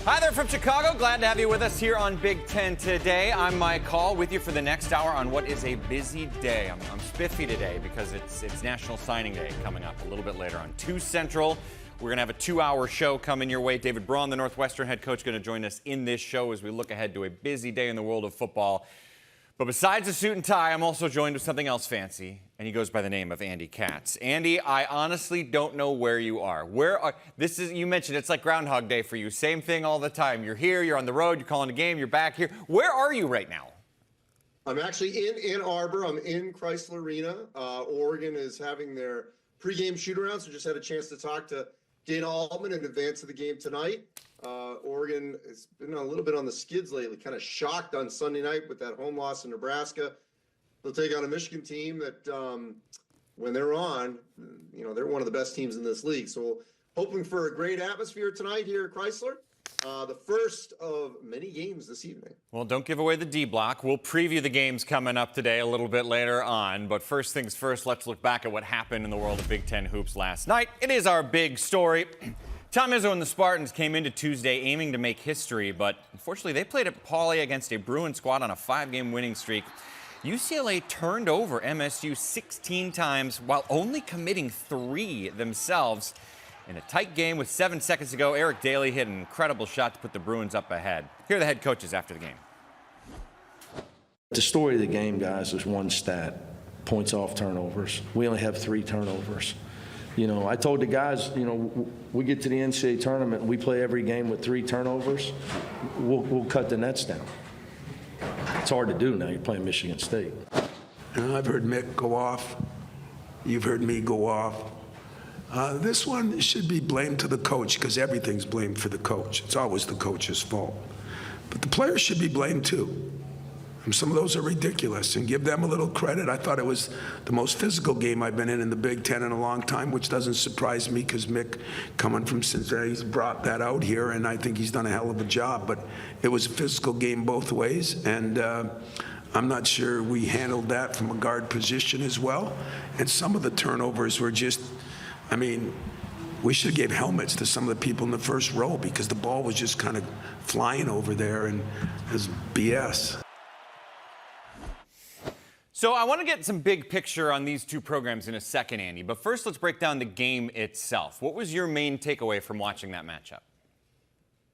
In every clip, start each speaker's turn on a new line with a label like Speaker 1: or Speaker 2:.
Speaker 1: Hi there from Chicago. Glad to have you with us here on Big Ten Today. I'm Mike Hall with you for the next hour on what is a busy day. I'm spiffy today because it's National Signing Day coming up a little bit later on 2 Central. We're going to have a 2-hour show coming your way. David Braun, the Northwestern head coach, going to join us in this show as we look ahead to a busy day in the world of football. But besides a suit and tie, I'm also joined with something else fancy, and he goes by the name of Andy Katz. Andy, I honestly don't know where you are. You mentioned it's like Groundhog Day for you. Same thing all the time. You're here, you're on the road, you're calling a game, you're back here. Where are you right now?
Speaker 2: I'm actually in Ann Arbor. I'm in Chrysler Arena. Oregon is having their pregame shoot-around, so just had a chance to talk to Dana Altman in advance of the game tonight. Oregon has been a little bit on the skids lately, kind of shocked on Sunday night with that home loss in Nebraska. They'll take on a Michigan team that, when they're on, they're one of the best teams in this league. So hoping for a great atmosphere tonight here at Chrysler. The first of many games this evening.
Speaker 1: Well, don't give away the D block. We'll preview the games coming up today a little bit later on. But first things first, let's look back at what happened in the world of Big Ten hoops last night. It is our big story. Tom Izzo and the Spartans came into Tuesday aiming to make history, but unfortunately they played it poorly against a Bruin squad on a 5-game winning streak. UCLA turned over MSU 16 times while only committing 3 themselves. In a tight game with 7 seconds to go, Eric Daly hit an incredible shot to put the Bruins up ahead. Here are the head coaches after the game.
Speaker 3: The story of the game, guys, is one stat: points off turnovers. We only have 3 turnovers. I told the guys, we get to the NCAA tournament and we play every game with 3 turnovers, we'll cut the nets down. It's hard to do now. You're playing Michigan State.
Speaker 4: I've heard Mick go off. You've heard me go off. This one should be blamed to the coach because everything's blamed for the coach. It's always the coach's fault. But the players should be blamed too. And some of those are ridiculous, and give them a little credit. I thought it was the most physical game I've been in the Big Ten in a long time, which doesn't surprise me because Mick, coming from Cincinnati, he's brought that out here, and I think he's done a hell of a job. But it was a physical game both ways, and I'm not sure we handled that from a guard position as well. And some of the turnovers were just, we should have gave helmets to some of the people in the first row because the ball was just kind of flying over there, and it was BS.
Speaker 1: So I want to get some big picture on these 2 programs in a second, Andy. But first, let's break down the game itself. What was your main takeaway from watching that matchup?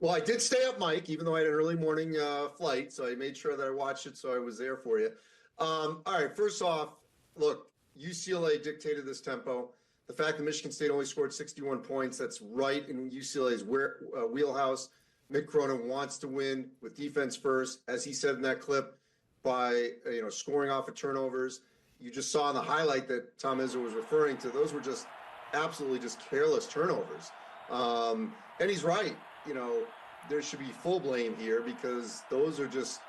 Speaker 2: Well, I did stay up, Mike, even though I had an early morning flight. So I made sure that I watched it, so I was there for you. All right, first off, look, UCLA dictated this tempo. The fact that Michigan State only scored 61 points, that's right in UCLA's wheelhouse. Mick Cronin wants to win with defense first, as he said in that clip, by scoring off of turnovers. You just saw in the highlight that Tom Izzo was referring to, those were just absolutely just careless turnovers. And he's right. There should be full blame here because those are just,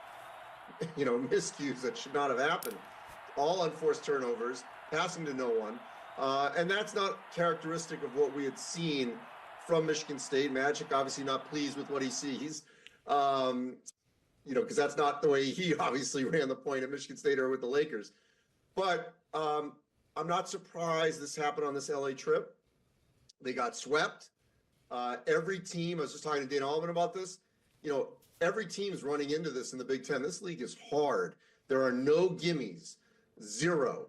Speaker 2: miscues that should not have happened. All unforced turnovers, passing to no one. And that's not characteristic of what we had seen from Michigan State. Magic obviously not pleased with what he sees. Because that's not the way he obviously ran the point at Michigan State or with the Lakers. But I'm not surprised this happened on this LA trip. They got swept. Every team, I was just talking to Dana Altman about this, every team is running into this in the Big Ten. This league is hard. There are no gimmies, 0.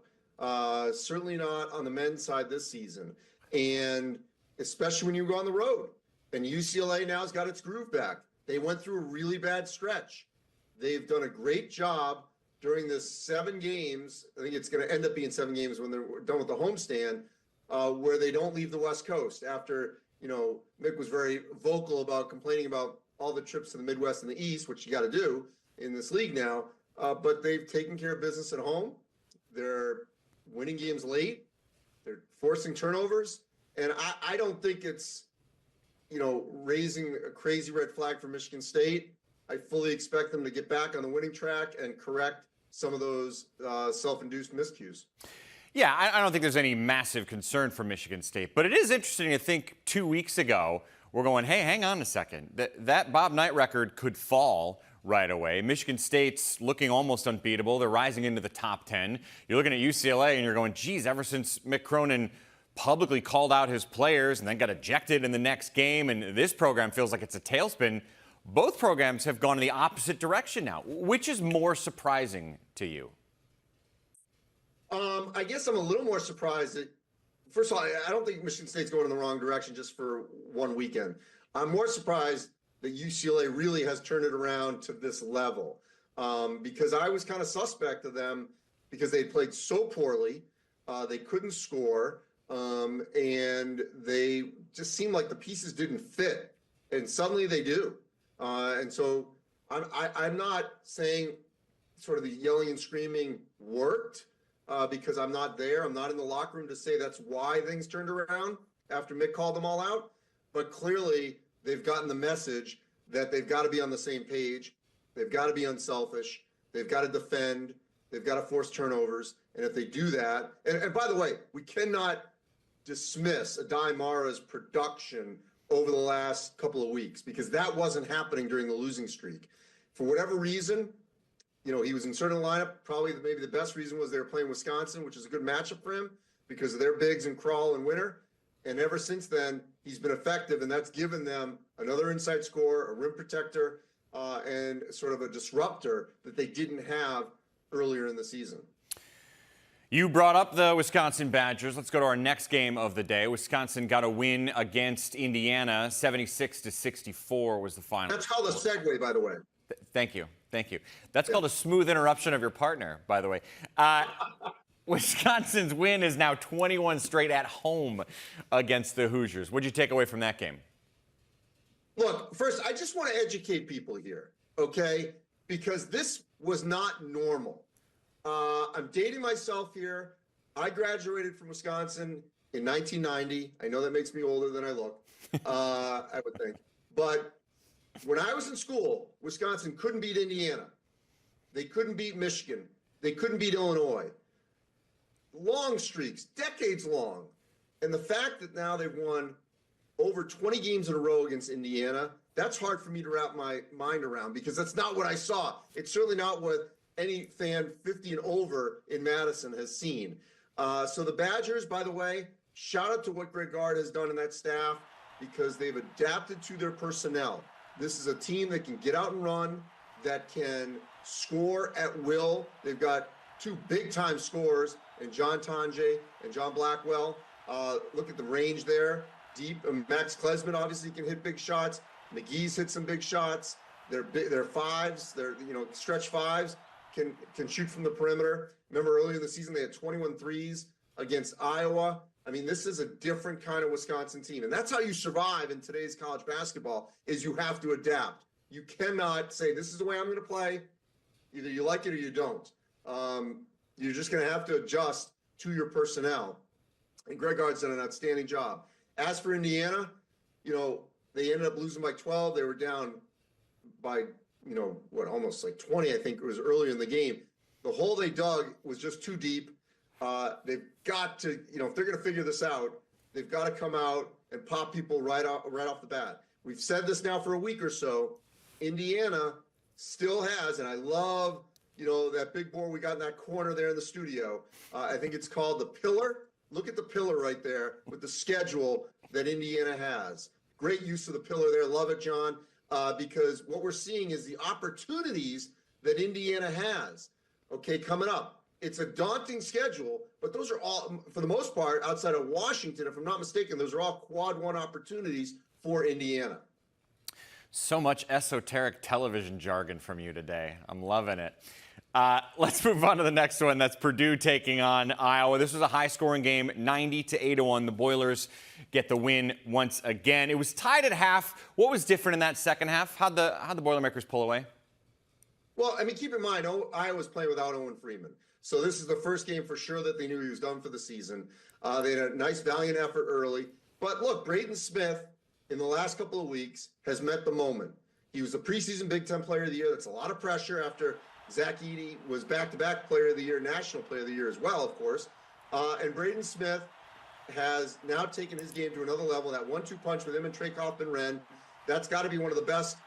Speaker 2: Certainly not on the men's side this season. And especially when you go on the road. And UCLA now has got its groove back. They went through a really bad stretch. They've done a great job during this 7 games. I think it's going to end up being 7 games when they're done with the homestand, where they don't leave the West Coast after, Mick was very vocal about complaining about all the trips to the Midwest and the East, which you got to do in this league now. But they've taken care of business at home. They're winning games late. They're forcing turnovers. And I don't think it's, raising a crazy red flag for Michigan State. I fully expect them to get back on the winning track and correct some of those self-induced miscues.
Speaker 1: Yeah, I don't think there's any massive concern for Michigan State, but it is interesting to think 2 weeks ago, we're going, hey, hang on a second. That Bob Knight record could fall right away. Michigan State's looking almost unbeatable. They're rising into the top 10. You're looking at UCLA and you're going, geez, ever since Mick Cronin publicly called out his players and then got ejected in the next game, and this program feels like it's a tailspin. both programs have gone in the opposite direction now. Which is more surprising to you?
Speaker 2: I guess I'm a little more surprised that, first of all, I don't think Michigan State's going in the wrong direction just for one weekend. I'm more surprised that UCLA really has turned it around to this level, because I was kind of suspect of them because they played so poorly. They couldn't score, and they just seemed like the pieces didn't fit, and suddenly they do. And so I'm not saying sort of the yelling and screaming worked, because I'm not there. I'm not in the locker room to say that's why things turned around after Mick called them all out. But clearly, they've gotten the message that they've got to be on the same page. They've got to be unselfish. They've got to defend. They've got to force turnovers. And if they do that, and by the way, we cannot dismiss Adai Mara's production over the last couple of weeks, because that wasn't happening during the losing streak. For whatever reason, he was inserted in the lineup. Probably maybe the best reason was they were playing Wisconsin, which is a good matchup for him because of their bigs and Crawl and Winter. And ever since then, he's been effective, and that's given them another inside scorer, a rim protector, and sort of a disruptor that they didn't have earlier in the season.
Speaker 1: You brought up the Wisconsin Badgers. Let's go to our next game of the day. Wisconsin got a win against Indiana. 76-64 was the final.
Speaker 2: That's called a segue, by the way.
Speaker 1: Thank you. Thank you. That's called a smooth interruption of your partner, by the way. Wisconsin's win is now 21 straight at home against the Hoosiers. What did you take away from that game?
Speaker 2: Look, first, I just want to educate people here, okay? Because this was not normal. I'm dating myself here. I graduated from Wisconsin in 1990. I know that makes me older than I look, I would think. But when I was in school, Wisconsin couldn't beat Indiana. They couldn't beat Michigan. They couldn't beat Illinois. Long streaks, decades long. And the fact that now they've won over 20 games in a row against Indiana, that's hard for me to wrap my mind around, because that's not what I saw. It's certainly not what any fan 50 and over in Madison has seen. So the Badgers, by the way, shout out to what Greg Gard has done in that staff, because they've adapted to their personnel. This is a team that can get out and run, that can score at will. They've got two big-time scorers in John Tonje and John Blackwell. Look at the range there. Deep. Max Klesman obviously can hit big shots. McGee's hit some big shots. They're fives. They're stretch fives. Can shoot from the perimeter. Remember earlier in the season they had 21 threes against Iowa. I mean, this is a different kind of Wisconsin team. And that's how you survive in today's college basketball, is you have to adapt. You cannot say, this is the way I'm going to play. Either you like it or you don't. You're just going to have to adjust to your personnel. And Greg Gard's done an outstanding job. As for Indiana, they ended up losing by 12. They were down by, almost like 20, I think it was earlier in the game. The hole they dug was just too deep. They've got to, if they're going to figure this out, they've got to come out and pop people right off the bat. We've said this now for a week or so. Indiana still has, and I love, that big board we got in that corner there in the studio. I think it's called the Pillar. Look at the pillar right there with the schedule that Indiana has. Great use of the pillar there. Love it, John, because what we're seeing is the opportunities that Indiana has, coming up. It's a daunting schedule, but those are all, for the most part, outside of Washington, if I'm not mistaken, those are all quad one opportunities for Indiana.
Speaker 1: So much esoteric television jargon from you today. I'm loving it. Let's move on to the next one. That's Purdue taking on Iowa. This was a high-scoring game, 90-81. The Boilers get the win once again. It was tied at half. What was different in that second half? How'd the Boilermakers pull away?
Speaker 2: Well, keep in mind, Iowa's playing without Owen Freeman. So this is the first game for sure that they knew he was done for the season. They had a nice, valiant effort early. But look, Braden Smith, in the last couple of weeks, has met the moment. He was the preseason Big Ten Player of the Year. That's a lot of pressure after Zach Edey was back-to-back Player of the Year, National Player of the Year as well, of course. And Braden Smith has now taken his game to another level. That 1-2 punch with him and Trey Kaufman-Renn, that's got to be one of the best,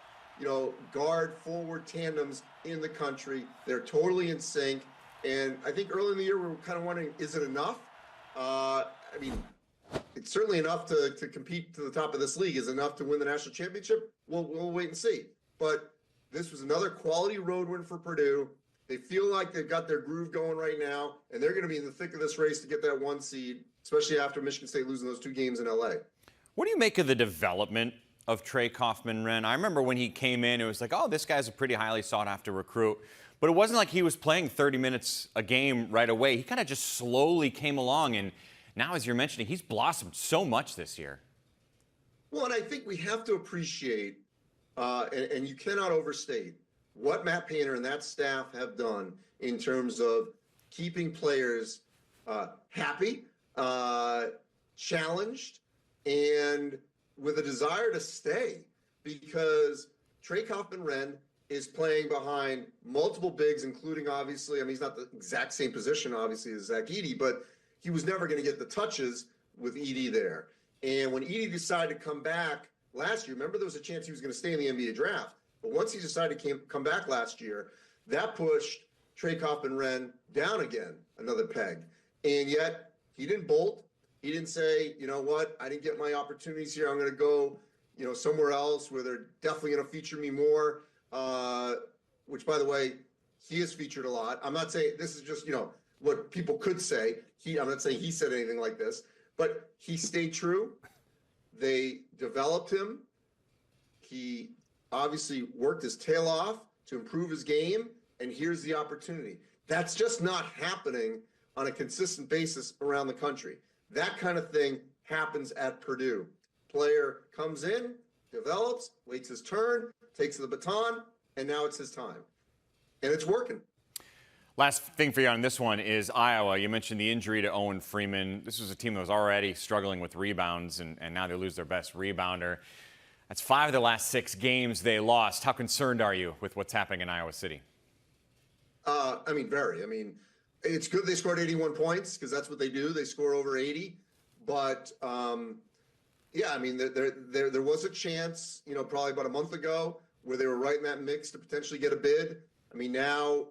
Speaker 2: guard-forward tandems in the country. They're totally in sync. And I think early in the year we were kind of wondering, is it enough? It's certainly enough to compete to the top of this league. Is it enough to win the national championship? We'll wait and see. but this was another quality road win for Purdue. They feel like they've got their groove going right now, and they're going to be in the thick of this race to get that 1 seed, especially after Michigan State losing those 2 games in LA.
Speaker 1: What do you make of the development of Trey Kaufman-Renn? I remember when he came in, it was like, oh, this guy's a pretty highly sought-after recruit. But it wasn't like he was playing 30 minutes a game right away. He kind of just slowly came along, and now, as you're mentioning, he's blossomed so much this year.
Speaker 2: Well, and I think we have to appreciate, and you cannot overstate, what Matt Painter and that staff have done in terms of keeping players happy, challenged, and with a desire to stay, because Trey Kaufman-Renn is playing behind multiple bigs, including, obviously, I mean, he's not the exact same position, obviously, as Zach Edey, but he was never going to get the touches with Edey there. And when Edey decided to come back last year, remember there was a chance he was going to stay in the NBA draft, but once he decided to come back last year, that pushed Trey Kaufman-Renn down again, another peg. And yet, he didn't bolt. He didn't say, you know what, I didn't get my opportunities here. I'm going to go, somewhere else where they're definitely going to feature me more, which, by the way, he is featured a lot. I'm not saying this is just, what people could say. I'm not saying he said anything like this, but he stayed true. They developed him. He obviously worked his tail off to improve his game, and here's the opportunity. That's just not happening on a consistent basis around the country. That kind of thing happens at Purdue. Player comes in, develops, waits his turn, takes the baton, and now it's his time. And it's working.
Speaker 1: Last thing for you on this one is Iowa. You mentioned the injury to Owen Freeman. This was a team that was already struggling with rebounds, and now they lose their best rebounder. That's 5 of the last 6 games they lost. How concerned are you with what's happening in Iowa City?
Speaker 2: Very. It's good they scored 81 points because that's what they do. They score over 80. But, there was a chance, probably about a month ago where they were right in that mix to potentially get a bid. Now,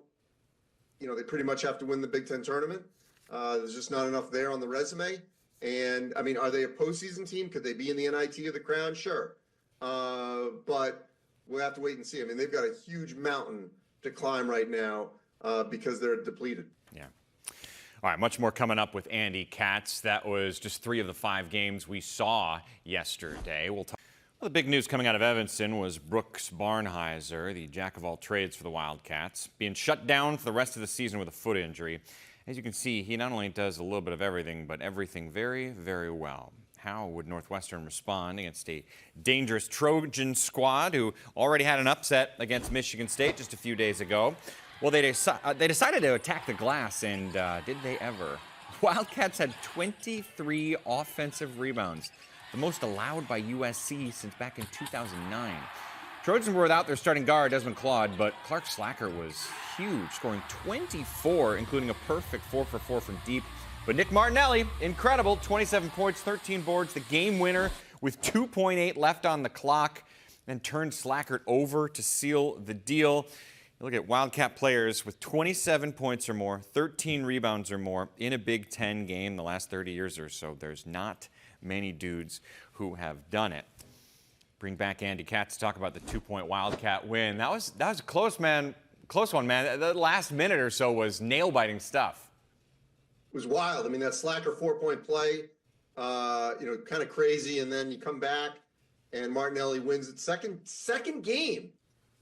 Speaker 2: they pretty much have to win the Big Ten tournament. There's just not enough there on the resume. And, are they a postseason team? Could they be in the NIT of the Crown? Sure. But we'll have to wait and see. They've got a huge mountain to climb right now because they're depleted.
Speaker 1: Yeah. All right, much more coming up with Andy Katz. That was just 3 of the 5 games we saw yesterday. Well, the big news coming out of Evanston was Brooks Barnhizer, the jack-of-all-trades for the Wildcats, being shut down for the rest of the season with a foot injury. As you can see, he not only does a little bit of everything, but everything very, very well. How would Northwestern respond against a dangerous Trojan squad who already had an upset against Michigan State just a few days ago? Well, they decided to attack the glass, and did they ever? Wildcats had 23 offensive rebounds, the most allowed by USC since back in 2009. Trojans were without their starting guard, Desmond Claude, but Clark Slacker was huge, scoring 24, including a perfect 4 for 4 from deep. But Nick Martinelli, incredible, 27 points, 13 boards, the game winner with 2.8 left on the clock, and turned Slacker over to seal the deal. Look at Wildcat players with 27 points or more, 13 rebounds or more in a Big Ten game the last 30 years or so. There's not many dudes who have done it. Bring back Andy Katz to talk about the 2-point Wildcat win. That was a close one, man. The last minute or so was nail-biting stuff.
Speaker 2: It was wild. That Slacker 4-point play, kind of crazy, and then you come back and Martinelli wins it. Second game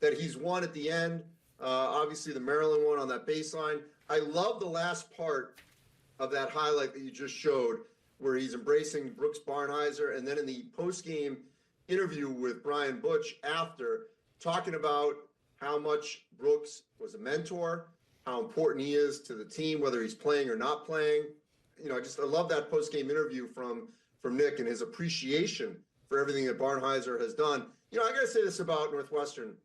Speaker 2: that he's won at the end. Obviously, the Maryland one on that baseline. I love the last part of that highlight that you just showed, where he's embracing Brooks Barnhizer, and then in the post-game interview with Brian Butch after, talking about how much Brooks was a mentor, how important he is to the team, whether he's playing or not playing. I love that post-game interview from Nick and his appreciation for everything that Barnhizer has done. I got to say this about Northwestern.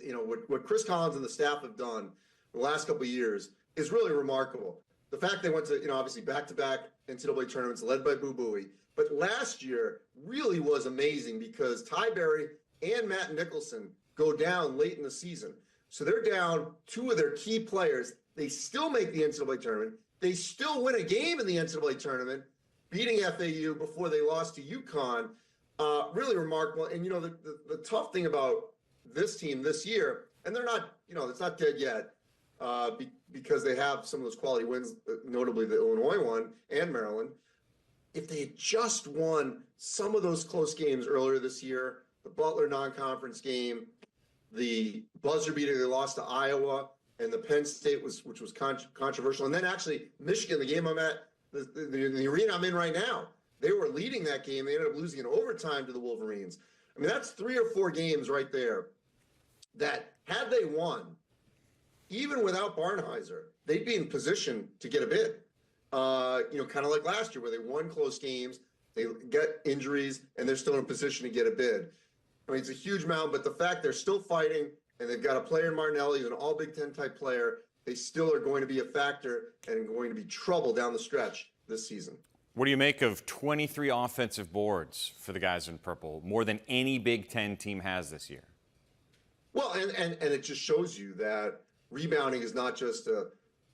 Speaker 2: What Chris Collins and the staff have done the last couple of years is really remarkable. The fact they went to, obviously back-to-back NCAA tournaments led by Boo Buie, but last year really was amazing because Ty Berry and Matt Nicholson go down late in the season. So they're down 2 of their key players. They still make the NCAA tournament. They still win a game in the NCAA tournament, beating FAU before they lost to UConn. Really remarkable. And, the tough thing about this team this year, and they're not, it's not dead yet because they have some of those quality wins, notably the Illinois one and Maryland. If they had just won some of those close games earlier this year, the Butler non-conference game, the buzzer beater they lost to Iowa, and the Penn State which was controversial, and then actually Michigan, the game I'm at, the arena I'm in right now, they were leading that game. They ended up losing in overtime to the Wolverines. I mean, that's 3 or 4 games right there that had they won, even without Barnheiser, they'd be in position to get a bid. Kind of like last year where they won close games, they get injuries, and they're still in a position to get a bid. I mean, it's a huge mountain, but the fact they're still fighting and they've got a player in Martinelli, who's an all Big Ten type player, they still are going to be a factor and going to be trouble down the stretch this season.
Speaker 1: What do you make of 23 offensive boards for the guys in purple, more than any Big Ten team has this year?
Speaker 2: Well, and it just shows you that rebounding is not just a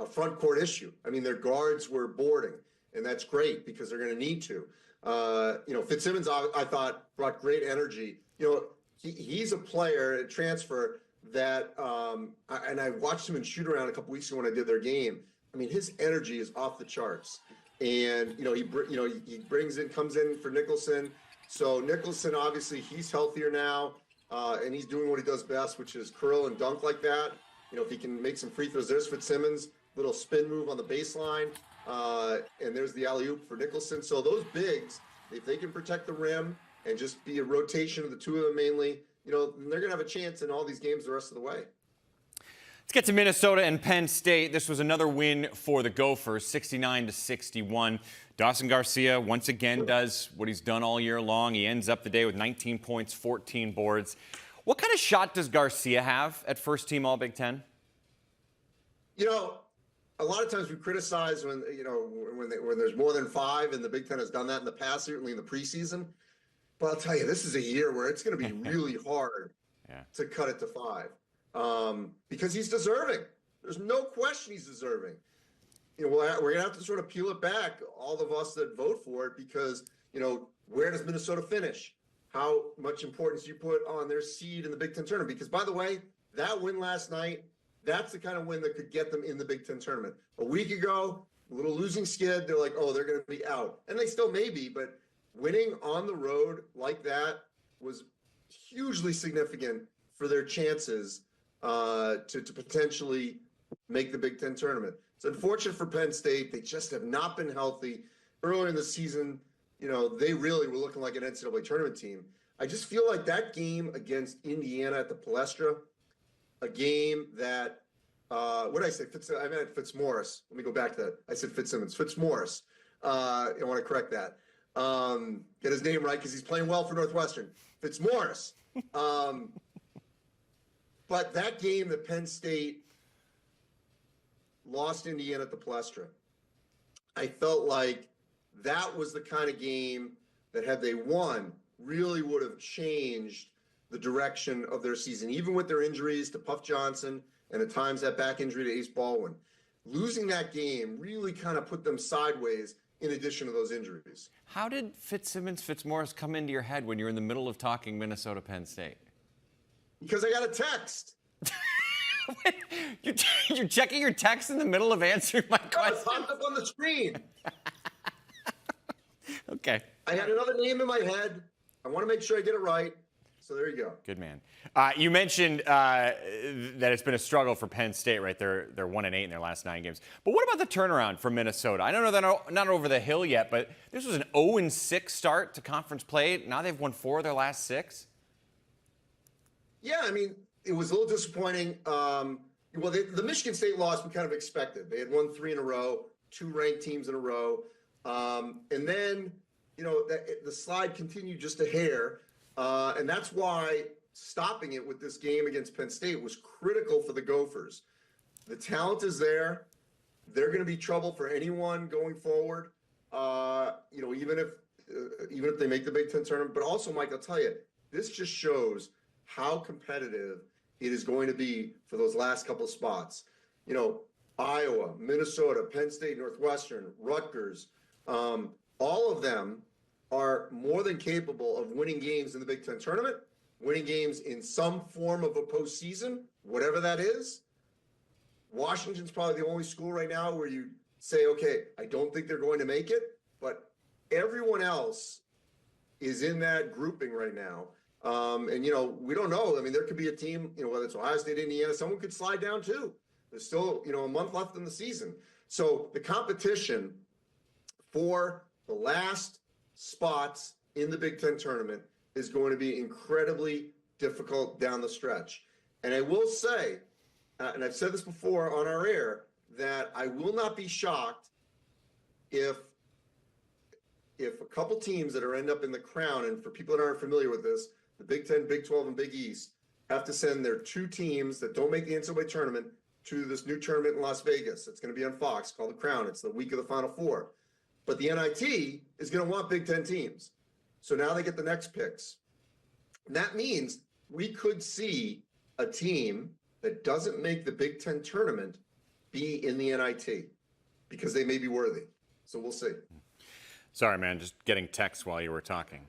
Speaker 2: front court issue. I mean, their guards were boarding, and that's great because they're going to need to. Fitzsimmons, I thought, brought great energy. He's a player at transfer that, and I watched him in shoot around a couple weeks ago when I did their game. I mean, his energy is off the charts. And, he comes in for Nicholson. So Nicholson, obviously, he's healthier now, and he's doing what he does best, which is curl and dunk like that. If he can make some free throws, there's Fitzsimmons, little spin move on the baseline, and there's the alley-oop for Nicholson. So those bigs, if they can protect the rim and just be a rotation of the two of them mainly, they're going to have a chance in all these games the rest of the way.
Speaker 1: Let's get to Minnesota and Penn State. This was another win for the Gophers, 69-61. Dawson Garcia once again does what he's done all year long. He ends up the day with 19 points, 14 boards. What kind of shot does Garcia have at first team All-Big Ten?
Speaker 2: A lot of times we criticize when there's more than 5, and the Big Ten has done that in the past, certainly in the preseason. But I'll tell you, this is a year where it's going to be really hard to cut it to 5. Because he's deserving. There's no question he's deserving. We're going to have to sort of peel it back, all of us that vote for it, because, where does Minnesota finish? How much importance you put on their seed in the Big Ten tournament? Because, by the way, that win last night, that's the kind of win that could get them in the Big Ten tournament. A week ago, a little losing skid, they're like, oh, they're going to be out. And they still may be, but winning on the road like that was hugely significant for their chances to potentially make the Big Ten tournament. It's unfortunate for Penn State. They just have not been healthy. Earlier in the season, they really were looking like an NCAA tournament team. I just feel like that game against Indiana at the Palestra, a game that, what did I say? I meant Fitzmaurice. Let me go back to that. I said Fitzsimmons. Fitzmaurice. I want to correct that. Get his name right because he's playing well for Northwestern. Fitzmaurice. But that game that Penn State lost Indiana at the Palestra, I felt like that was the kind of game that, had they won, really would have changed the direction of their season, even with their injuries to Puff Johnson and at times that back injury to Ace Baldwin. Losing that game really kind of put them sideways in addition to those injuries.
Speaker 1: How did Fitzmaurice come into your head when you're in the middle of talking Minnesota Penn State?
Speaker 2: Because I got a text.
Speaker 1: You're checking your text in the middle of answering my question?
Speaker 2: It popped up on the screen.
Speaker 1: Okay.
Speaker 2: I had another name in my head. I want to make sure I get it right. So there you go.
Speaker 1: Good man. You mentioned that it's been a struggle for Penn State, right? They're 1-8 in their last 9 games. But what about the turnaround for Minnesota? I don't know they're not over the hill yet, but this was an 0-6 start to conference play. Now they've won 4 of their last 6.
Speaker 2: Yeah, I mean, it was a little disappointing. The Michigan State loss we kind of expected. They had won 3 in a row, 2 ranked teams in a row. And then, the slide continued just a hair. And that's why stopping it with this game against Penn State was critical for the Gophers. The talent is there. They're going to be trouble for anyone going forward. Even if they make the Big Ten tournament. But also, Mike, I'll tell you, this just shows how competitive it is going to be for those last couple of spots. Iowa, Minnesota, Penn State, Northwestern, Rutgers, all of them are more than capable of winning games in the Big Ten tournament winning games in some form of a postseason, whatever that is. Washington's probably the only school right now where you say, okay, I don't think they're going to make it, but everyone else is in that grouping right now. And, we don't know. I mean, there could be a team, whether it's Ohio State, Indiana, someone could slide down too. There's still, a month left in the season. So the competition for the last spots in the Big Ten tournament is going to be incredibly difficult down the stretch. And I will say, and I've said this before on our air, that I will not be shocked if a couple teams that end up in the crown, and for people that aren't familiar with this, the Big Ten, Big 12, and Big East have to send their 2 teams that don't make the NCAA tournament to this new tournament in Las Vegas. It's going to be on Fox called the Crown. It's the week of the Final Four. But the NIT is going to want Big Ten teams. So now they get the next picks. And that means we could see a team that doesn't make the Big Ten tournament be in the NIT because they may be worthy. So we'll see.
Speaker 1: Sorry, man, just getting texts while you were talking.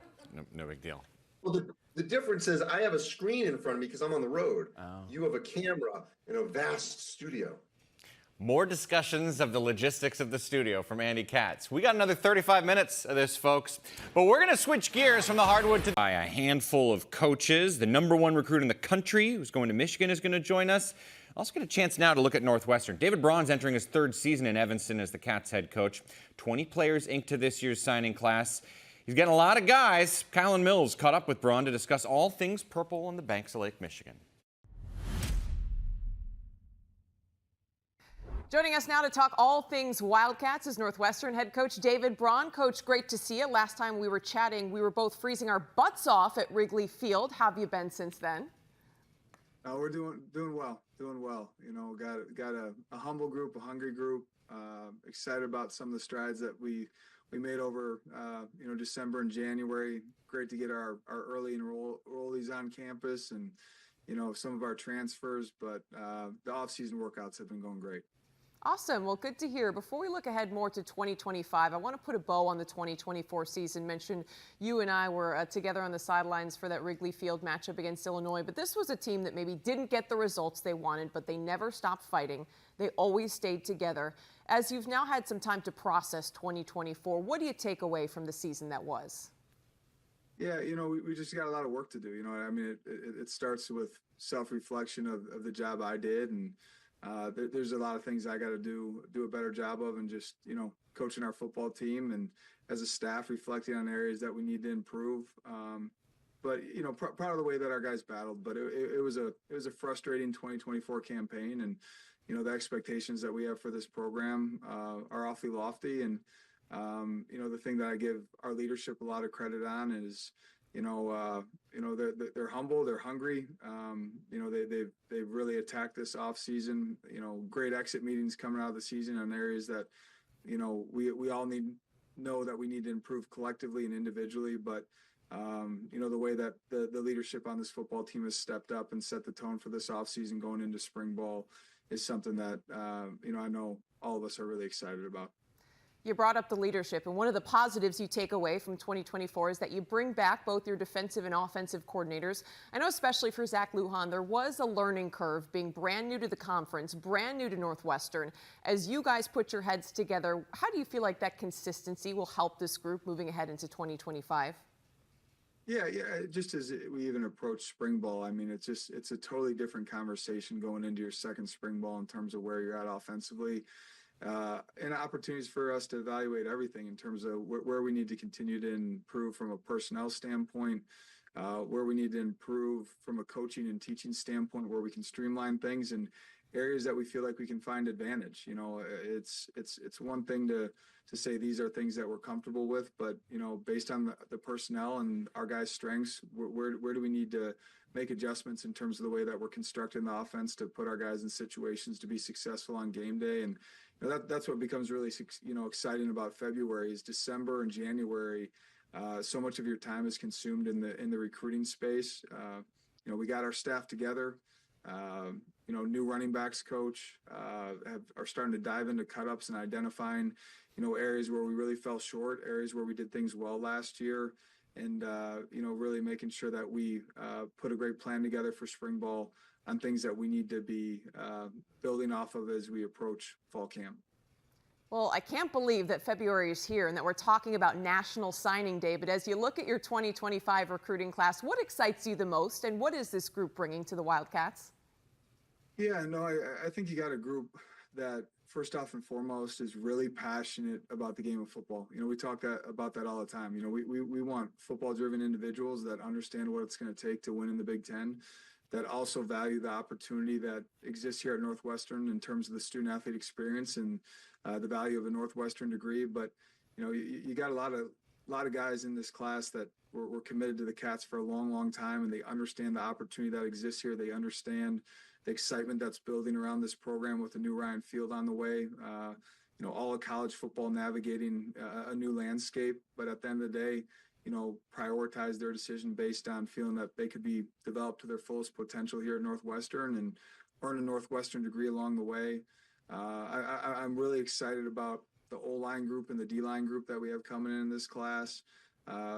Speaker 1: No big deal.
Speaker 2: Well, the difference is I have a screen in front of me because I'm on the road.
Speaker 1: Oh.
Speaker 2: You have a camera in a vast studio.
Speaker 1: More discussions of the logistics of the studio from Andy Katz. We got another 35 minutes of this, folks. But we're going to switch gears from the hardwood to by a handful of coaches. The #1 recruit in the country who's going to Michigan is going to join us. Also get a chance now to look at Northwestern. David Braun's entering his 3rd season in Evanston as the Cats head coach. 20 players inked to this year's signing class. He's getting a lot of guys. Kylan Mills caught up with Braun to discuss all things purple on the banks of Lake Michigan.
Speaker 5: Joining us now to talk all things Wildcats is Northwestern head coach David Braun. Coach, great to see you. Last time we were chatting, we were both freezing our butts off at Wrigley Field. How have you been since then?
Speaker 6: We're doing well. Got a humble group, a hungry group. Excited about some of the strides that we made over December and January. Great to get our early enrollees on campus and some of our transfers. But the off-season workouts have been going great.
Speaker 5: Awesome. Well, good to hear. Before we look ahead more to 2025, I want to put a bow on the 2024 season. Mentioned you and I were together on the sidelines for that Wrigley Field matchup against Illinois, but this was a team that maybe didn't get the results they wanted, but they never stopped fighting. They always stayed together. As you've now had some time to process 2024, what do you take away from the season that was?
Speaker 6: Yeah, we just got a lot of work to do. It starts with self-reflection of the job I did, and there's a lot of things I got to do a better job of, and just coaching our football team and as a staff reflecting on areas that we need to improve. But proud of the way that our guys battled. But it was a frustrating 2024 campaign, and the expectations that we have for this program are awfully lofty. And the thing that I give our leadership a lot of credit on is they're humble, they're hungry. They've really attacked this off season. Great exit meetings coming out of the season on areas that we all know that we need to improve collectively and individually. But the way that the leadership on this football team has stepped up and set the tone for this off season going into spring ball is something that I know all of us are really excited about.
Speaker 5: You brought up the leadership, and one of the positives you take away from 2024 is that you bring back both your defensive and offensive coordinators. I know especially for Zach Lujan, there was a learning curve being brand new to the conference, brand new to Northwestern. As you guys put your heads together, how do you feel like that consistency will help this group moving ahead into 2025?
Speaker 6: Yeah. Just as we even approach spring ball, it's a totally different conversation going into your second spring ball in terms of where you're at offensively. And opportunities for us to evaluate everything in terms of where we need to continue to improve from a personnel standpoint, where we need to improve from a coaching and teaching standpoint, where we can streamline things, and areas that we feel like we can find advantage. It's one thing to say these are things that we're comfortable with, but based on the personnel and our guys' strengths, where do we need to make adjustments in terms of the way that we're constructing the offense to put our guys in situations to be successful on game day. And that's what becomes really exciting about February is December and January. So much of your time is consumed in the recruiting space. We got our staff together. New running backs coach are starting to dive into cut-ups and identifying areas where we really fell short, areas where we did things well last year, and really making sure that we put a great plan together for spring ball on things that we need to be building off of as we approach fall camp.
Speaker 5: Well, I can't believe that February is here and that we're talking about National Signing Day. But as you look at your 2025 recruiting class, what excites you the most, and what is this group bringing to the Wildcats?
Speaker 6: Yeah, no, I think you got a group that first off and foremost is really passionate about the game of football. We talk about that all the time. We want football-driven individuals that understand what it's going to take to win in the Big Ten, that also value the opportunity that exists here at Northwestern in terms of the student-athlete experience and the value of a Northwestern degree. But you got a lot of guys in this class that were committed to the Cats for a long, long time, and they understand the opportunity that exists here. They understand the excitement that's building around this program with the new Ryan Field on the way. All of college football navigating a new landscape, but at the end of the day, prioritize their decision based on feeling that they could be developed to their fullest potential here at Northwestern and earn a Northwestern degree along the way. I'm really excited about the O-line group and the D-line group that we have coming in this class.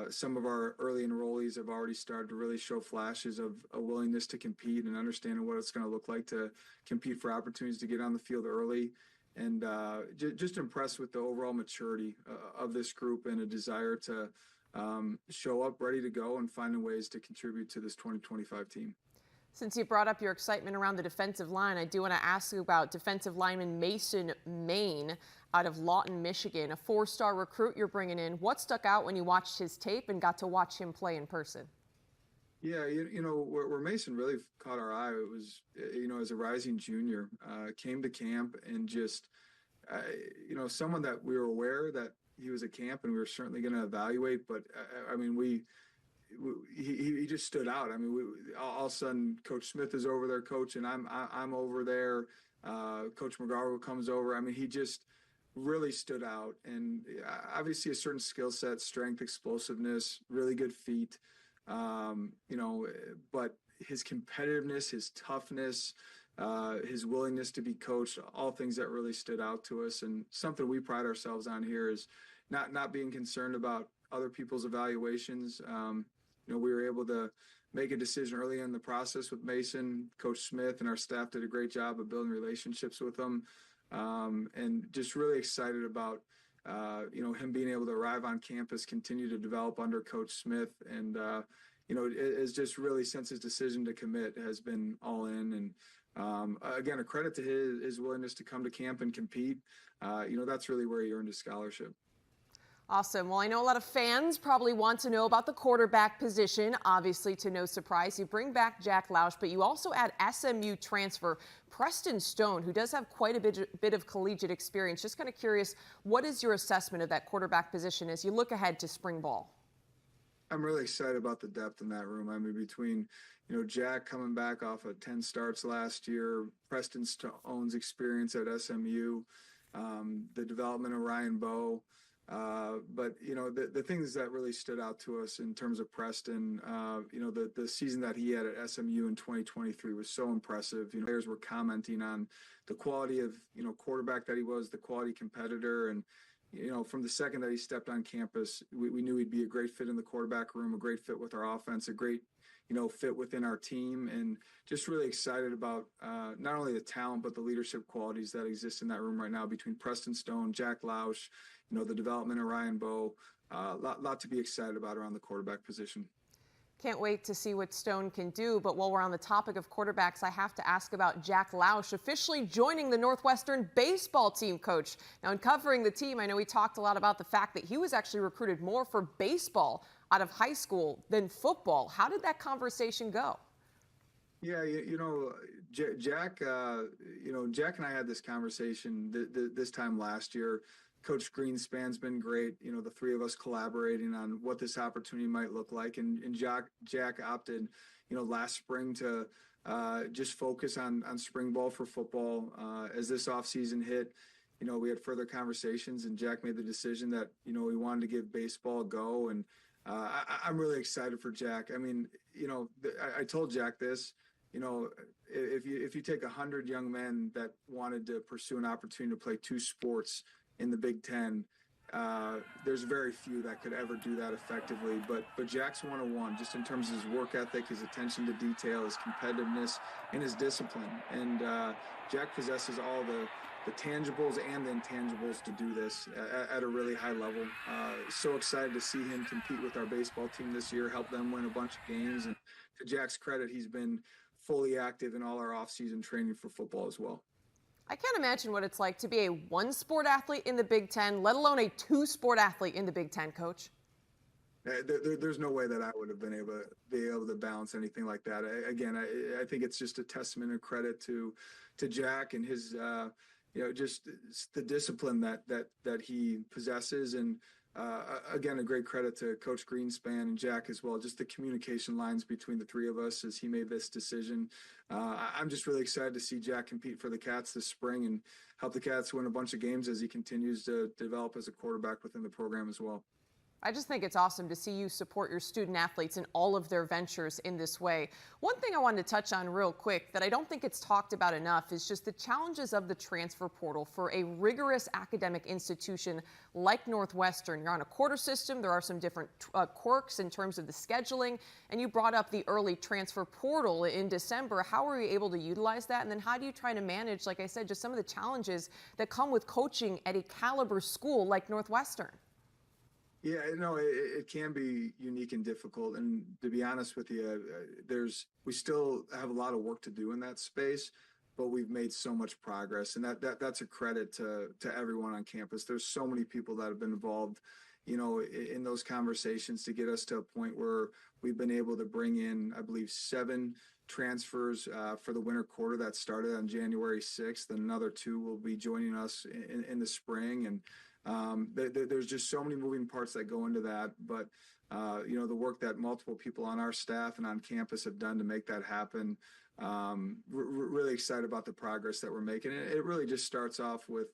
Speaker 6: Some of our early enrollees have already started to really show flashes of a willingness to compete and understanding what it's going to look like to compete for opportunities to get on the field early. And just impressed with the overall maturity of this group and a desire to show up ready to go and finding ways to contribute to this 2025 team.
Speaker 5: Since you brought up your excitement around the defensive line, I do want to ask you about defensive lineman Mason Main out of Lawton, Michigan, a 4-star recruit you're bringing in. What stuck out when you watched his tape and got to watch him play in person?
Speaker 6: Yeah, where Mason really caught our eye, it was, as a rising junior, came to camp and just, someone that we were aware that he was at camp and we were certainly going to evaluate, but he just stood out. All of a sudden, Coach Smith is over there coaching. I'm over there. Coach McGarvey comes over. He just really stood out, and obviously a certain skill set, strength, explosiveness, really good feet. But his competitiveness, his toughness, his willingness to be coached, all things that really stood out to us, and something we pride ourselves on here is not being concerned about other people's evaluations. We were able to make a decision early in the process with Mason. Coach Smith and our staff did a great job of building relationships with him, and just really excited about him being able to arrive on campus, continue to develop under Coach Smith, and it's just really, since his decision to commit, has been all in. And again, a credit to his willingness to come to camp and compete. That's really where he earned his scholarship.
Speaker 5: Awesome. Well, I know a lot of fans probably want to know about the quarterback position. Obviously, to no surprise, you bring back Jack Lausch, but you also add SMU transfer Preston Stone, who does have quite a bit of collegiate experience. Just kind of curious, what is your assessment of that quarterback position as you look ahead to spring ball?
Speaker 6: I'm really excited about the depth in that room. Between, Jack coming back off of 10 starts last year, Preston Stone's experience at SMU, the development of Ryan Bowe. But the things that really stood out to us in terms of Preston, the season that he had at SMU in 2023 was so impressive. Players were commenting on the quality of quarterback that he was, the quality competitor, and from the second that he stepped on campus, we knew he'd be a great fit in the quarterback room, a great fit with our offense, a great fit within our team, and just really excited about not only the talent but the leadership qualities that exist in that room right now between Preston Stone, Jack Lausch, the development of Ryan Bowe. Lot to be excited about around the quarterback position.
Speaker 5: Can't wait to see what Stone can do. But while we're on the topic of quarterbacks, I have to ask about Jack Lausch officially joining the Northwestern baseball team, Coach. Now, in covering the team, I know we talked a lot about the fact that he was actually recruited more for baseball out of high school than football. How did that conversation go?
Speaker 6: Yeah, Jack, Jack and I had this conversation this time last year. Coach Greenspan's been great, the three of us collaborating on what this opportunity might look like. And Jack opted, last spring to just focus on spring ball for football. As this offseason hit, we had further conversations, and Jack made the decision that, we wanted to give baseball a go. And I'm really excited for Jack. I told Jack this, if you take 100 young men that wanted to pursue an opportunity to play two sports in the Big Ten, there's very few that could ever do that effectively. But Jack's one-on-one, just in terms of his work ethic, his attention to detail, his competitiveness, and his discipline. And Jack possesses all the tangibles and the intangibles to do this at a really high level. So excited to see him compete with our baseball team this year, help them win a bunch of games. And to Jack's credit, he's been fully active in all our off-season training for football as well.
Speaker 5: I can't imagine what it's like to be a one-sport athlete in the Big Ten, let alone a two-sport athlete in the Big Ten, Coach.
Speaker 6: There's no way that I would have been able to balance anything like that. Again, I think it's just a testament and credit to Jack and his just the discipline that he possesses, and again, a great credit to Coach Greenspan and Jack as well. Just the communication lines between the three of us as he made this decision. I'm just really excited to see Jack compete for the Cats this spring and help the Cats win a bunch of games as he continues to develop as a quarterback within the program as well.
Speaker 5: I just think it's awesome to see you support your student athletes in all of their ventures in this way. One thing I wanted to touch on real quick that I don't think it's talked about enough is just the challenges of the transfer portal for a rigorous academic institution like Northwestern. You're on a quarter system. There are some different quirks in terms of the scheduling. And you brought up the early transfer portal in December. How are you able to utilize that? And then how do you try to manage, like I said, just some of the challenges that come with coaching at a caliber school like Northwestern?
Speaker 6: Yeah, it can be unique and difficult. And to be honest with you, we still have a lot of work to do in that space, but we've made so much progress. And that's a credit to everyone on campus. There's so many people that have been involved, in those conversations to get us to a point where we've been able to bring in, I believe, 7 transfers for the winter quarter that started on January 6th. And another 2 will be joining us in the spring. And there's just so many moving parts that go into that, but the work that multiple people on our staff and on campus have done to make that happen. Really excited about the progress that we're making. And it really just starts off with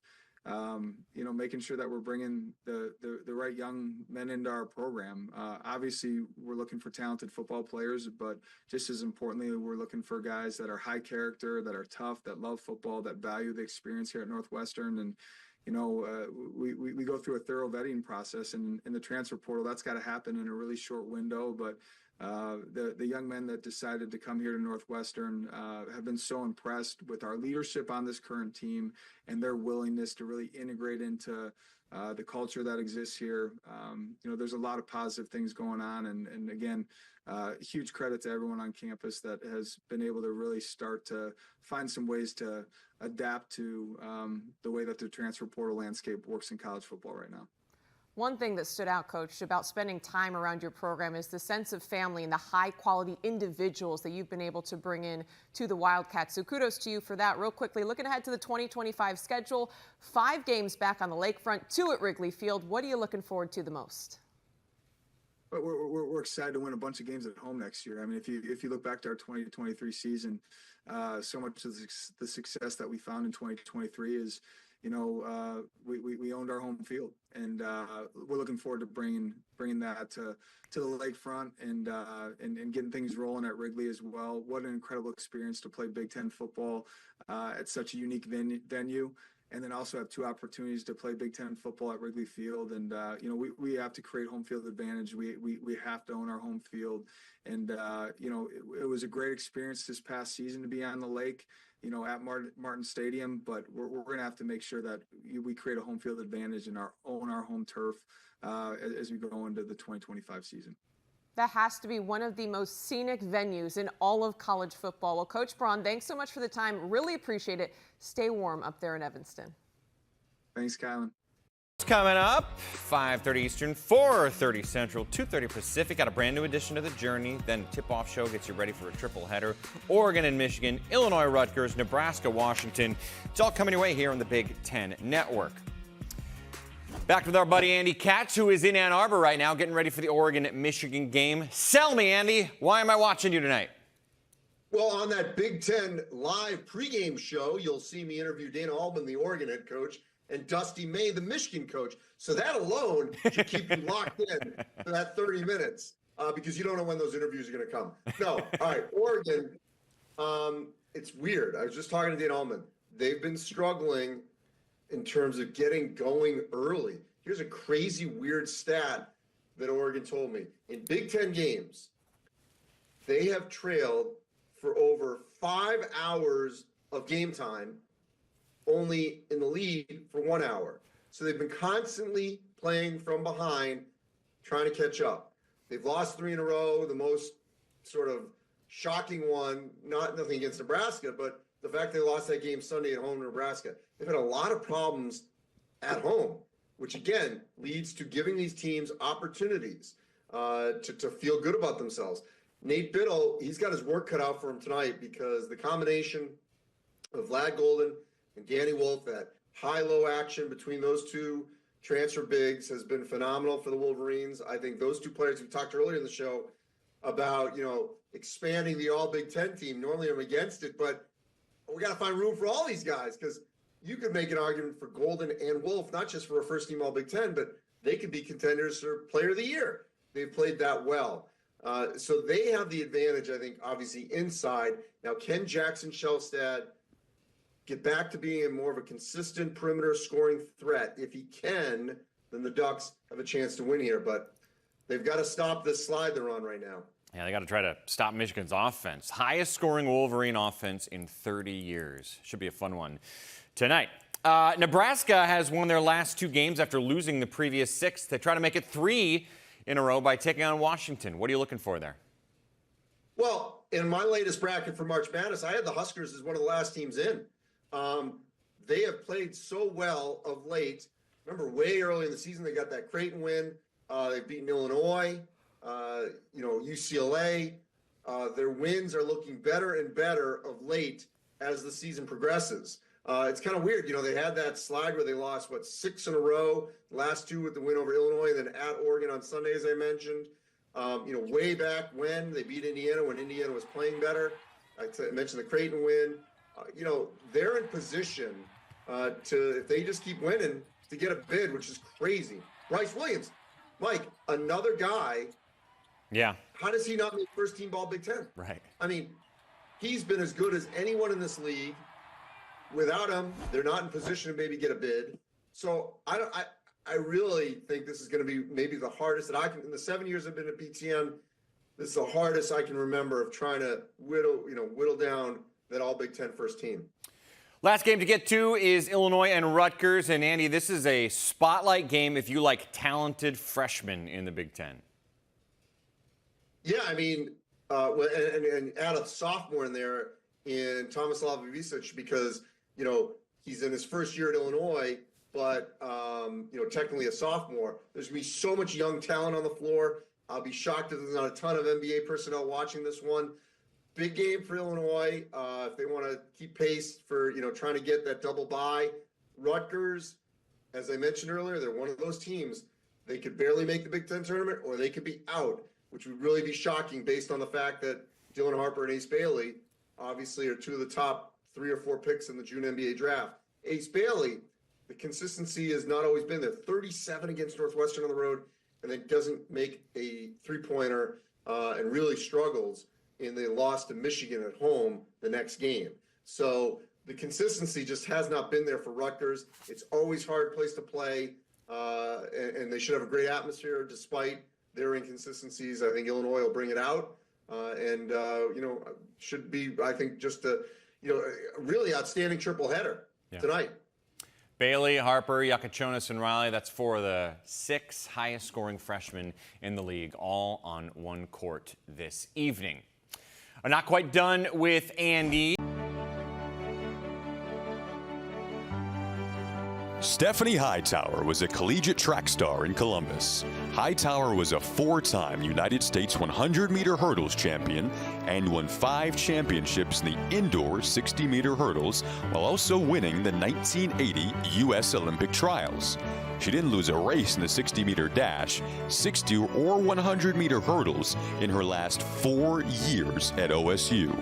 Speaker 6: making sure that we're bringing the right young men into our program. Obviously, we're looking for talented football players, but just as importantly, we're looking for guys that are high character, that are tough, that love football, that value the experience here at Northwestern. And we go through a thorough vetting process, and in the transfer portal, that's got to happen in a really short window. But the young men that decided to come here to Northwestern have been so impressed with our leadership on this current team and their willingness to really integrate into the culture that exists here. There's a lot of positive things going on. And again, huge credit to everyone on campus that has been able to really start to find some ways to adapt to the way that the transfer portal landscape works in college football right now.
Speaker 5: One thing that stood out, Coach, about spending time around your program is the sense of family and the high-quality individuals that you've been able to bring in to the Wildcats. So kudos to you for that. Real quickly, looking ahead to the 2025 schedule, 5 games back on the lakefront, 2 at Wrigley Field. What are you looking forward to the most?
Speaker 6: We're excited to win a bunch of games at home next year. I mean, if you look back to our 2023 season, so much of the success that we found in 2023 is, we owned our home field, and we're looking forward to bringing that to the lakefront and getting things rolling at Wrigley as well. What an incredible experience to play Big Ten football at such a unique venue. And then also have 2 opportunities to play Big Ten football at Wrigley Field. And, we have to create home field advantage. We have to own our home field. And, it was a great experience this past season to be on the lake, at Martin Stadium. But we're going to have to make sure that we create a home field advantage and own our home turf as we go into the 2025 season.
Speaker 5: That has to be one of the most scenic venues in all of college football. Well, Coach Braun, thanks so much for the time. Really appreciate it. Stay warm up there in Evanston.
Speaker 6: Thanks, Kylan.
Speaker 1: Coming up, 5:30 Eastern, 4:30 Central, 2:30 Pacific. Got a brand new edition of The Journey. Then tip-off show gets you ready for a triple header. Oregon and Michigan, Illinois, Rutgers, Nebraska, Washington. It's all coming your way here on the Big Ten Network. Back with our buddy Andy Katz, who is in Ann Arbor right now, getting ready for the Oregon-Michigan game. Sell me, Andy. Why am I watching you tonight?
Speaker 2: Well, on that Big Ten live pregame show, you'll see me interview Dana Altman, the Oregon head coach, and Dusty May, the Michigan coach. So that alone should keep you locked in for that 30 minutes because you don't know when those interviews are going to come. No, all right, Oregon, it's weird. I was just talking to Dana Altman. They've been struggling in terms of getting going early. Here's a crazy, weird stat that Oregon told me. In Big Ten games, they have trailed for over 5 hours of game time, only in the lead for 1 hour. So they've been constantly playing from behind, trying to catch up. They've lost 3 in a row. The most sort of shocking one, nothing against Nebraska, but the fact they lost that game Sunday at home to Nebraska. They've had a lot of problems at home, which again leads to giving these teams opportunities to feel good about themselves. Nate Biddle, he's got his work cut out for him tonight because the combination of Vlad Golden and Danny Wolf, that high-low action between those two transfer bigs has been phenomenal for the Wolverines. I think those two players, we talked earlier in the show about, expanding the all Big Ten team. Normally I'm against it, but we got to find room for all these guys because you could make an argument for Golden and Wolf, not just for a first-team all Big Ten, but they could be contenders for Player of the Year. They've played that well. So they have the advantage, I think, obviously inside. Now, can Jackson Shelstad get back to being more of a consistent perimeter scoring threat? If he can, then the Ducks have a chance to win here. But they've got to stop this slide they're on right now.
Speaker 1: Yeah, they got to try to stop Michigan's offense. Highest scoring Wolverine offense in 30 years. Should be a fun one tonight. Nebraska has won their last 2 games after losing the previous 6. They try to make it 3 in a row by taking on Washington. What are you looking for there?
Speaker 2: Well, in my latest bracket for March Madness, I had the Huskers as one of the last teams in. They have played so well of late. Remember, way early in the season, they got that Creighton win. They've beaten Illinois, UCLA. Their wins are looking better and better of late as the season progresses. It's kind of weird. They had that slide where they lost, 6 in a row, last 2 with the win over Illinois, then at Oregon on Sunday, as I mentioned. Way back when they beat Indiana, when Indiana was playing better. I mentioned the Creighton win. They're in position if they just keep winning, to get a bid, which is crazy. Bryce Williams, Mike, another guy.
Speaker 1: Yeah.
Speaker 2: How does he not make first-team All Big Ten?
Speaker 1: Right.
Speaker 2: I mean, he's been as good as anyone in this league. Without him, they're not in position to maybe get a bid. So I really think this is going to be maybe the hardest that I can, in the 7 years I've been at BTN, this is the hardest I can remember of trying to whittle down that all Big Ten first team.
Speaker 1: Last game to get to is Illinois and Rutgers. And Andy, this is a spotlight game if you like talented freshmen in the Big Ten.
Speaker 2: Yeah, I mean, and add a sophomore in there in Thomas Lavovicic because, he's in his first year at Illinois, but, technically a sophomore. There's going to be so much young talent on the floor. I'll be shocked if there's not a ton of NBA personnel watching this one. Big game for Illinois if they want to keep pace for, trying to get that double bye. Rutgers, as I mentioned earlier, they're one of those teams. They could barely make the Big Ten tournament or they could be out, which would really be shocking based on the fact that Dylan Harper and Ace Bailey obviously are 2 of the top 3 or 4 picks in the June NBA draft. Ace Bailey, the consistency has not always been there. 37 against Northwestern on the road, and then doesn't make a three-pointer and really struggles in the loss to Michigan at home the next game. So the consistency just has not been there for Rutgers. It's always a hard place to play, and they should have a great atmosphere despite their inconsistencies. I think Illinois will bring it out, and should be, I think, just a really outstanding triple header tonight.
Speaker 1: Bailey, Harper, Yakachonis, and Riley, that's 4 of the 6 highest scoring freshmen in the league, all on one court this evening. I'm not quite done with Andy.
Speaker 7: Stephanie Hightower was a collegiate track star in Columbus. Hightower was a 4-time United States 100-meter hurdles champion and won 5 championships in the indoor 60-meter hurdles while also winning the 1980 U.S. Olympic trials. She didn't lose a race in the 60-meter dash, 60 or 100-meter hurdles in her last 4 years at OSU.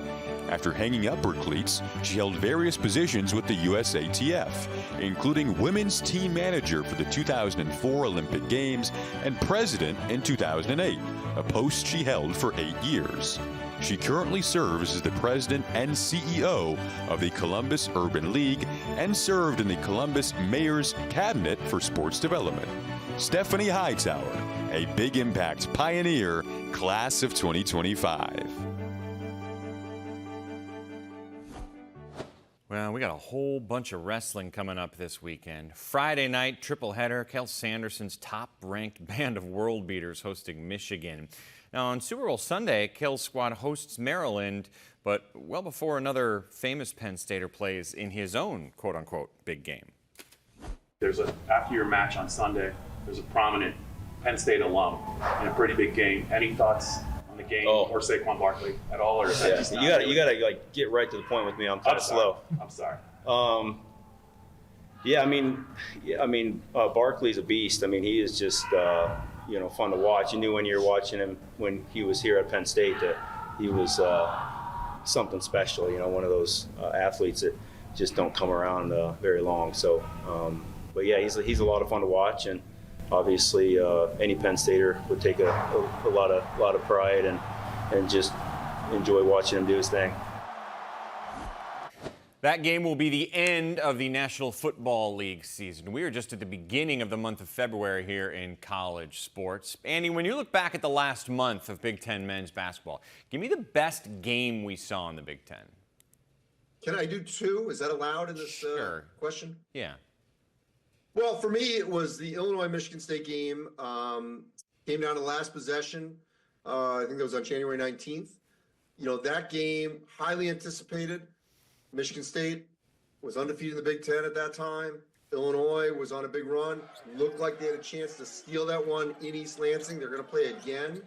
Speaker 7: After hanging up her cleats, she held various positions with the USATF, including women's team manager for the 2004 Olympic Games and president in 2008, a post she held for 8 years. She currently serves as the president and CEO of the Columbus Urban League and served in the Columbus Mayor's Cabinet for Sports Development. Stephanie Hightower, a Big Impact pioneer, class of 2025.
Speaker 1: Well, we got a whole bunch of wrestling coming up this weekend. Friday night, triple header, Kel Sanderson's top-ranked band of world beaters hosting Michigan. Now, on Super Bowl Sunday, Kel's squad hosts Maryland, but well before another famous Penn Stater plays in his own quote-unquote big game.
Speaker 8: After your match on Sunday, there's a prominent Penn State alum in a pretty big game. Any thoughts on the game or Saquon Barkley at all, or is that just not
Speaker 9: you gotta like get right to the point with me. I'm kind of slow.
Speaker 8: I'm sorry.
Speaker 9: Barkley's a beast. I mean, he is just fun to watch. You knew when you were watching him when he was here at Penn State that he was something special. You know, one of those athletes that just don't come around very long. So, but yeah, he's a lot of fun to watch, and obviously any Penn Stater would take a lot of pride and just enjoy watching him do his thing.
Speaker 1: That game will be the end of the National Football League season. We are just at the beginning of the month of February here in college sports. Andy, when you look back at the last month of Big Ten men's basketball, give me the best game we saw in the Big Ten.
Speaker 2: Can I do two? Is that allowed in this question?
Speaker 1: Yeah.
Speaker 2: Well, for me, it was the Illinois-Michigan State game. Came down to the last possession. I think that was on January 19th. You know, that game, highly anticipated. Michigan State was undefeated in the Big Ten at that time. Illinois was on a big run. Looked like they had a chance to steal that one in East Lansing. They're going to play again.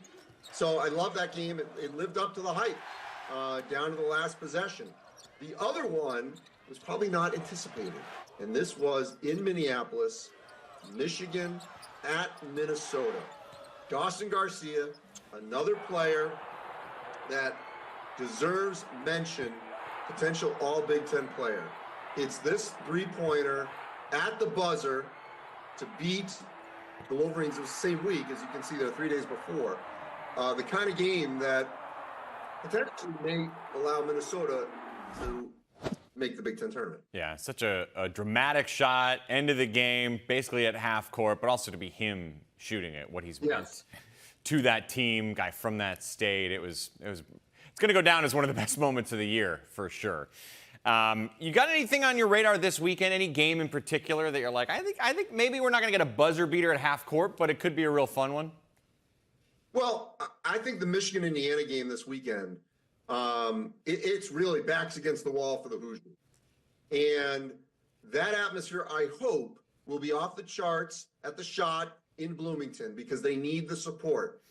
Speaker 2: So I love that game. It lived up to the hype down to the last possession. The other one was probably not anticipated. And this was in Minneapolis, Michigan at Minnesota. Dawson Garcia, another player that deserves mention, potential all Big Ten player. It's this three-pointer at the buzzer to beat the Wolverines. It was the same week, as you can see there 3 days before. The kind of game that potentially may allow Minnesota to make the Big Ten tournament.
Speaker 1: Yeah, such a dramatic shot, end of the game, basically at half court, but also to be him shooting it, what he's meant to that team, guy from that state. It's going to go down as one of the best moments of the year for sure. You got anything on your radar this weekend? Any game in particular that you're like, I think maybe we're not going to get a buzzer beater at half court, but it could be a real fun one?
Speaker 2: Well, I think the Michigan-Indiana game this weekend, it's really backs against the wall for the Hoosiers. And that atmosphere, I hope, will be off the charts at the Shot in Bloomington because they need the support.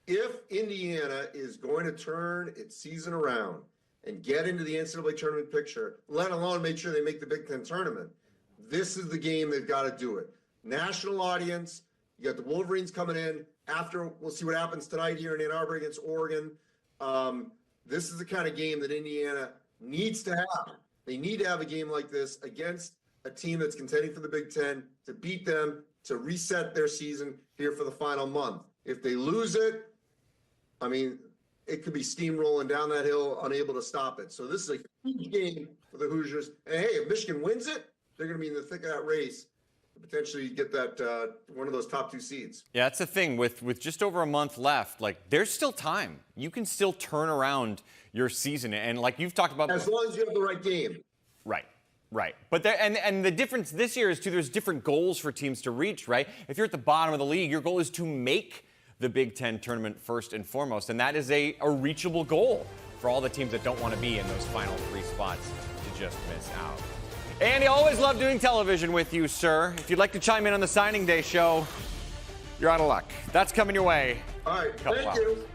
Speaker 2: If Indiana is going to turn its season around and get into the NCAA tournament picture, let alone make sure they make the Big Ten tournament, this is the game they've got to do it. National audience, you got the Wolverines coming in. After, we'll see what happens tonight here in Ann Arbor against Oregon. This is the kind of game that Indiana needs to have. They need to have a game like this against a team that's contending for the Big Ten, to beat them, to reset their season here for the final month. If they lose it, I mean, it could be steamrolling down that hill, unable to stop it. So this is a huge game for the Hoosiers. And hey, if Michigan wins it, they're going to be in the thick of that race to potentially get that one of those top two seeds.
Speaker 1: Yeah, that's the thing. With just over a month left, like, there's still time. You can still turn around your season. And like you've talked about,
Speaker 2: as long as you have the right game.
Speaker 1: Right. But there, and the difference this year is, too, there's different goals for teams to reach, right? If you're at the bottom of the league, your goal is to make the Big Ten tournament first and foremost. And that is a reachable goal for all the teams that don't want to be in those final three spots to just miss out. Andy, always love doing television with you, sir. If you'd like to chime in on the signing day show, you're out of luck. That's coming your way.
Speaker 2: All right, thank you.